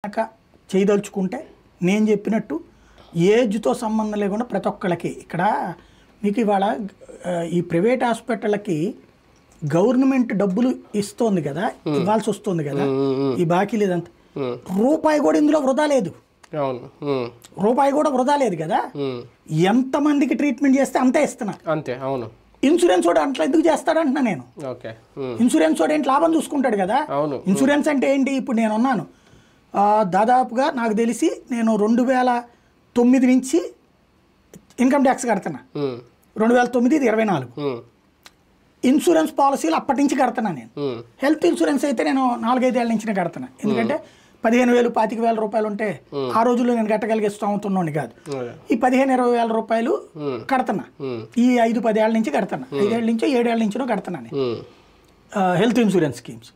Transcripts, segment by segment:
కనుక చేయదలుచుకుంటే నేను చెప్పినట్టు ఏజ్తో సంబంధం లేకుండా ప్రతి ఒక్కళ్ళకి ఇక్కడ మీకు ఇవాళ ఈ ప్రైవేట్ హాస్పిటళ్ళకి గవర్నమెంట్ డబ్బులు ఇస్తోంది కదా, ఇవ్వాల్సి వస్తుంది కదా, ఈ బాకీ లేదంత రూపాయి కూడా ఇందులో వృధా లేదు, రూపాయి కూడా వృధా లేదు కదా. ఎంతమందికి ట్రీట్మెంట్ చేస్తే అంతే ఇస్తున్నారు అంతే. అవును, ఇన్సూరెన్స్ వాడు అట్లా ఎందుకు చేస్తాడంటున్నా నేను. ఇన్సూరెన్స్ వాడు ఏంటి లాభం చూసుకుంటాడు కదా. ఇన్సూరెన్స్ అంటే ఏంటి, ఇప్పుడు నేను ఉన్నాను దాదాపుగా నాకు తెలిసి నేను 2009 నుంచి ఇన్కమ్ ట్యాక్స్ కడుతున్నా, 2009 ఇది 24 ఇన్సూరెన్స్ పాలసీలు అప్పటి నుంచి కడుతున్నా నేను. హెల్త్ ఇన్సూరెన్స్ అయితే నేను 4-5 ఏళ్ళ నుంచి కడుతున్నా, ఎందుకంటే 15,000 25,000 రూపాయలు ఉంటే ఆ రోజుల్లో నేను కట్టగలిగే స్తోమతున్నోని కాదు. ఈ 15-20 వేల రూపాయలు కడుతున్నా, ఈ 5-10 ఏళ్ళ నుంచి కడుతున్నా, 5 ఏళ్ళ నుంచో 7 ఏళ్ళ నుంచో కడుతున్నా నేను హెల్త్ ఇన్సూరెన్స్ స్కీమ్స్.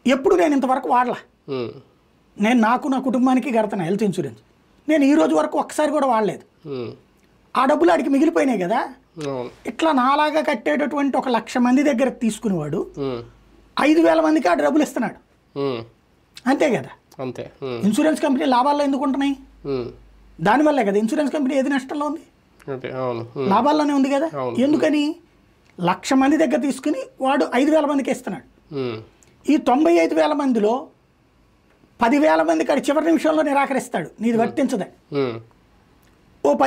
ఎప్పుడు నేను ఇంతవరకు వాడలా, నేను నాకు నా కుటుంబానికి కడుతున్నా హెల్త్ ఇన్సూరెన్స్. నేను ఈ రోజు వరకు ఒక్కసారి కూడా వాడలేదు. ఆ డబ్బులు ఆడికి మిగిలిపోయినాయి కదా. ఇట్లా నాలాగా కట్టేటటువంటి 1,00,000 మంది దగ్గర తీసుకునేవాడు 5,000 మందికి ఆ డబ్బులు ఇస్తున్నాడు, అంతే కదా. అంతే. ఇన్సూరెన్స్ కంపెనీ లాభాల్లో ఎందుకు ఉంటున్నాయి, దానివల్లే కదా. ఇన్సూరెన్స్ కంపెనీ ఏది నష్టంలో ఉంది, లాభాల్లోనే ఉంది కదా. ఎందుకని 1,00,000 మంది దగ్గర తీసుకుని వాడు 5,000 మందికి ఇస్తున్నాడు. ఈ 95,000 మందిలో 10,000 మందికి చివరి నిమిషంలో నిరాకరిస్తాడు, నీది వర్తించదే. ఓ 10